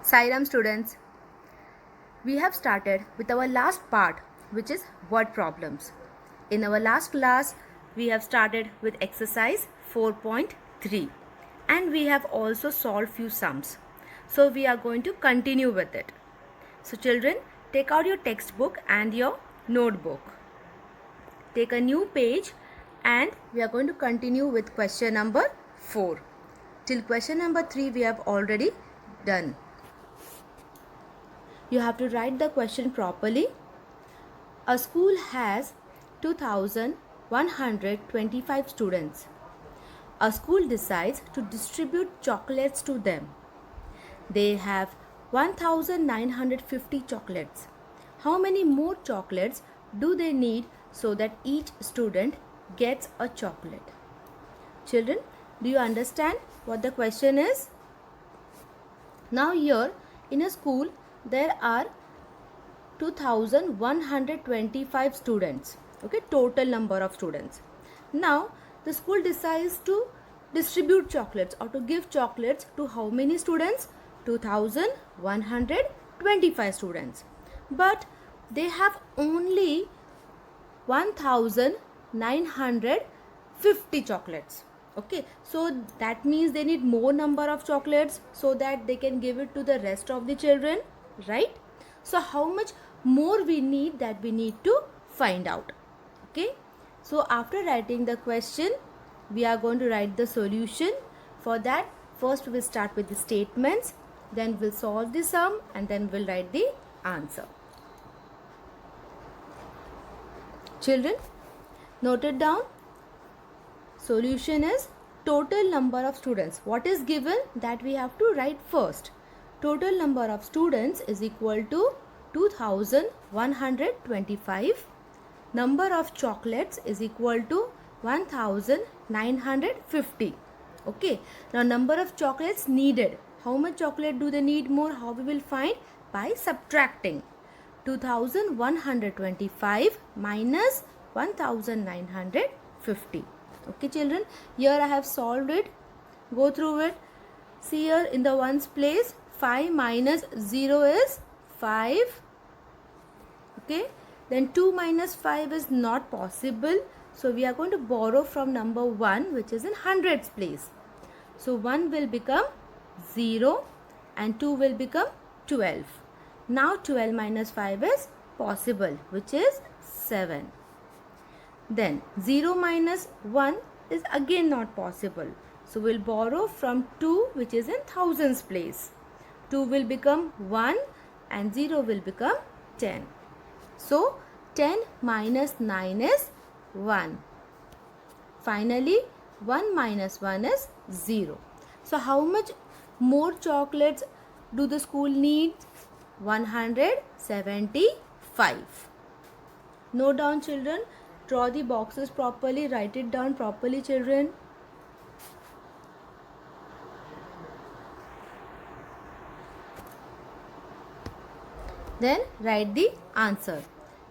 Sairam students, we have started with our last part, which is word problems. In our last class, we have started with exercise 4.3 and we have also solved few sums. So we are going to continue with it. So children, take out your textbook and your notebook. Take a new page and we are going to continue with question number 4. Till question number 3 we have already done. You have to write the question properly. A school has 2,125 students. A school decides to distribute chocolates to them. They have 1,950 chocolates. How many more chocolates do they need so that each student gets a chocolate? Children, do you understand what the question is? Now here in a school there are 2,125 students. Okay, total number of students. Now the school decides to distribute chocolates or to give chocolates to how many students? 2,125 students. But they have only 1,950 chocolates. Okay, so that means they need more number of chocolates so that they can give it to the rest of the children, right? So how much more we need, that we need to find out. Okay, so after writing the question we are going to write the solution. For that, first we will start with the statements, then we'll solve the sum and then we'll write the answer. Children, note it down. Solution is total number of students. What is given, that we have to write first. Total number of students is equal to 2,125. Number of chocolates is equal to 1,950. Okay. Now number of chocolates needed. How much chocolate do they need more? How we will find? By subtracting. 2,125 minus 1,950. Okay children, here I have solved it. Go through it. See here in the ones place, 5 minus 0 is 5. Okay, then 2 minus 5 is not possible. So we are going to borrow from number 1, which is in hundreds place. So 1 will become 0 and 2 will become 12. Now 12 minus 5 is possible, which is 7. Then 0 minus 1 is again not possible. So we'll borrow from 2, which is in thousands place. 2 will become 1 and 0 will become 10. So 10 minus 9 is 1. Finally 1 minus 1 is 0. So how much more chocolates do the school need? 175. Note down children. Draw the boxes properly. Write it down properly children. Then write the answer.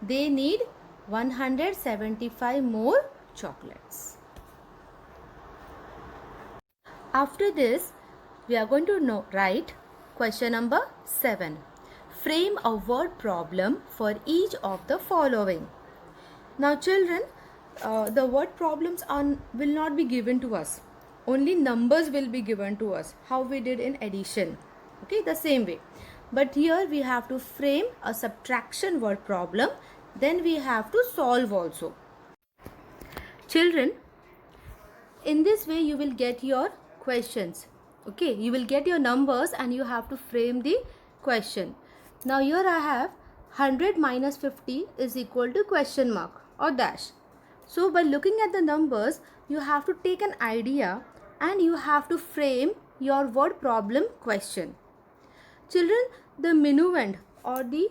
They need 175 more chocolates. After this, we are going to write question number 7. Frame a word problem for each of the following. Now children, the word problems will not be given to us. Only numbers will be given to us. How we did in addition. Okay, the same way. But here we have to frame a subtraction word problem. Then we have to solve also. Children, in this way you will get your questions. Okay, you will get your numbers and you have to frame the question. Now here I have 100 minus 50 is equal to question mark or dash. So by looking at the numbers, you have to take an idea and you have to frame your word problem question. Children, the minuend or the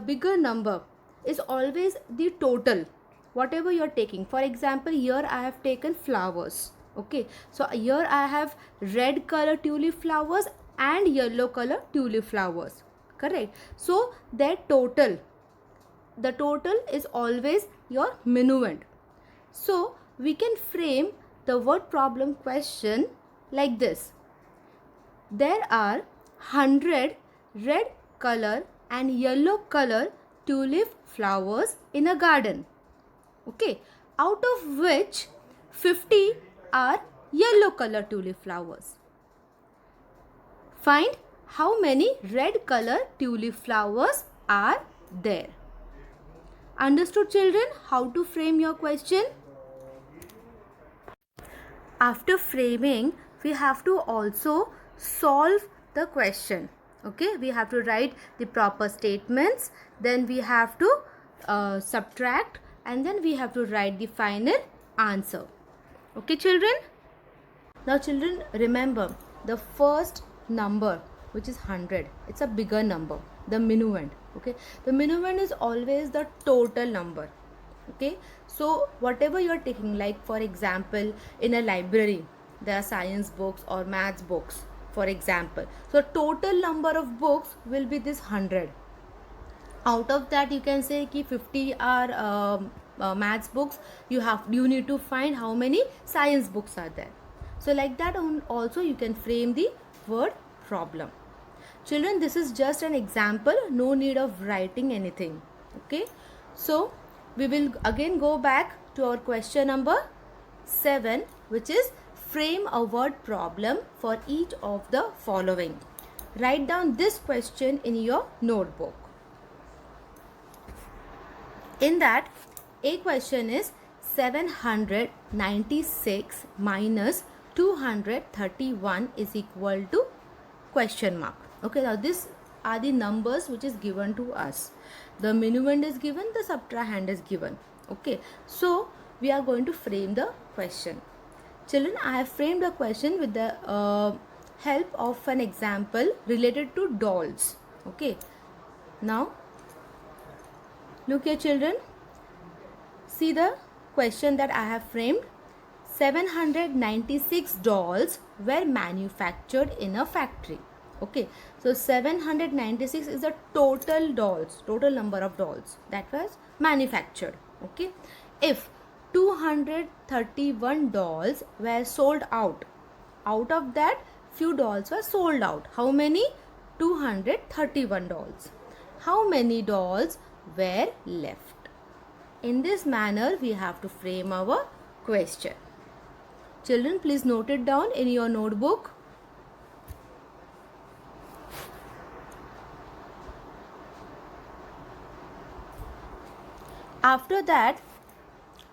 bigger number is always the total, whatever you are taking. For example, here I have taken flowers. Okay, so here I have red color tulip flowers and yellow color tulip flowers. Correct. So their total, the total is always your minuend. So we can frame the word problem question like this. There are 100 red color and yellow color tulip flowers in a garden. Okay, out of which 50 are yellow color tulip flowers. Find how many red color tulip flowers are there. Understood, children, how to frame your question? After framing, we have to also solve the question. Okay, we have to write the proper statements, then we have to subtract, and then we have to write the final answer. Okay, children? Now, children, remember the first number, which is 100. It's a bigger number, the minuend. Okay, the minuend is always the total number. Okay, so whatever you are taking, like for example, in a library, there are science books or maths books, for example. So total number of books will be this 100. Out of that, you can say ki 50 are maths books. You need to find how many science books are there. So like that also you can frame the word problem. Children, this is just an example, no need of writing anything. Okay, so we will again go back to our question number 7, which is frame a word problem for each of the following. Write down this question in your notebook. In that, a question is 796 minus 231 is equal to question mark. Okay, now these are the numbers which is given to us. The minuend is given, the subtrahend is given. Okay, so we are going to frame the question. Children, I have framed a question with the help of an example related to dolls. Okay, now look here, children. See the question that I have framed. 796 dolls were manufactured in a factory. Okay, so 796 is the total dolls, total number of dolls that was manufactured. Okay, if 231 dolls were sold out of that few dolls were sold out. How many? 231 dolls. How many dolls were left? In this manner, we have to frame our question. Children, please note it down in your notebook. After that,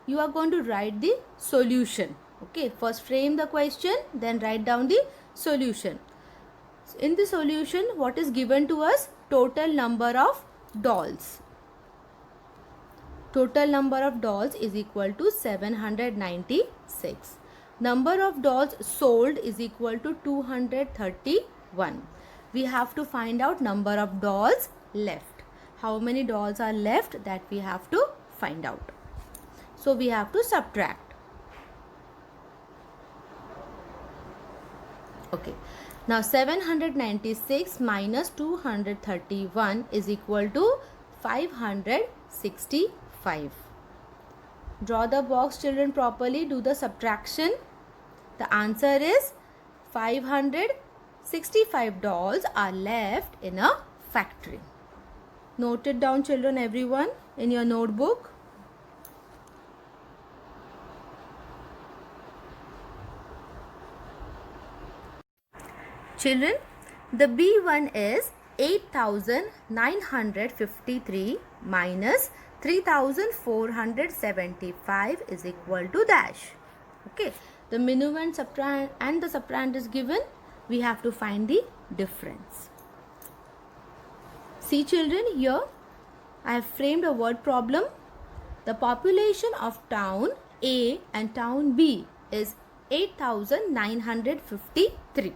you are going to write the solution. Okay, first frame the question, then write down the solution. In the solution, what is given to us? Total number of dolls. Total number of dolls is equal to 796. Number of dolls sold is equal to 231. We have to find out number of dolls left. How many dolls are left, that we have to find out. So we have to subtract. Okay. Now 796 minus 231 is equal to 565. Draw the box, children, properly. Do the subtraction. The answer is 565 dolls are left in a factory. Note it down, children, everyone, in your notebook. Children, the B1 is 8,953 minus 3,475 is equal to dash. Okay, the minuend and the subtrahend is given. We have to find the difference. See, children, here I have framed a word problem. The population of town A and town B is 8,953.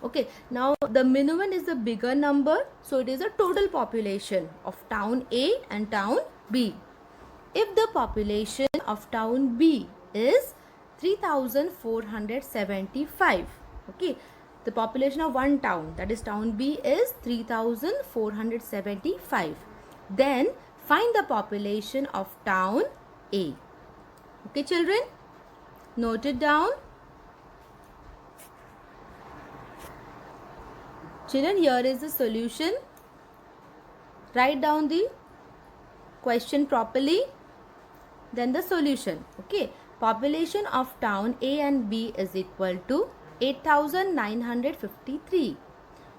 Okay, now the minuend is the bigger number, so it is a total population of town A and town B. If the population of town B is 3,475, okay, the population of one town, that is town B, is 3,475. Then find the population of town A. Okay, children, note it down. children, here is the solution. Write down the question properly, then the solution. Okay, population of town A and B is equal to 8,953.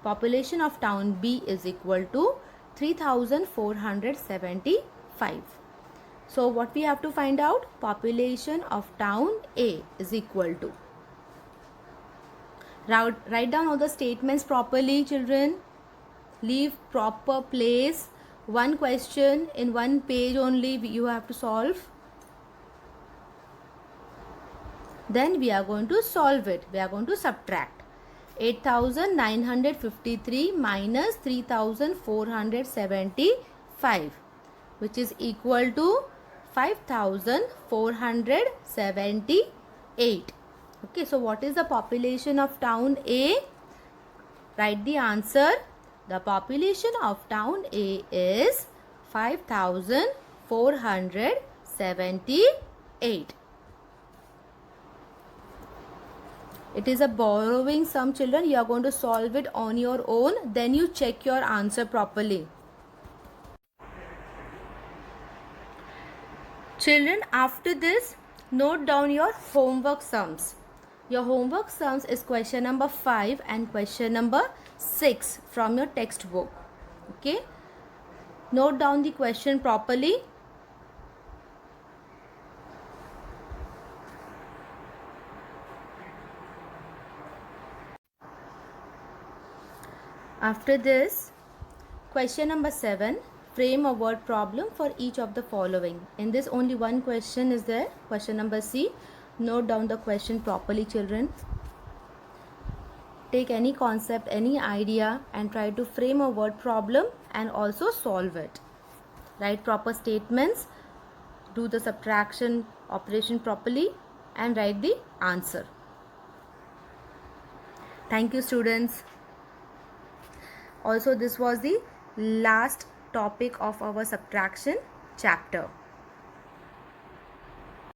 Population of town B is equal to 3,475. So what we have to find out? Population of town A is equal to. Write down all the statements properly, children. Leave proper place. One question in one page only you have to solve. Then we are going to solve it. We are going to subtract 8,953 minus 3,475, which is equal to 5,478. Okay, so what is the population of town A? Write the answer. The population of town A is 5,478. It is a borrowing sum, children. You are going to solve it on your own. Then you check your answer properly. Children, after this, note down your homework sums. Your homework sums is question number 5 and question number 6 from your textbook. Okay. Note down the question properly. After this, question number 7, frame a word problem for each of the following. In this, only one question is there, question number C. Note down the question properly, children. Take any concept, any idea and try to frame a word problem and also solve it. Write proper statements, do the subtraction operation properly and write the answer. Thank you, students. Also, this was the last topic of our subtraction chapter.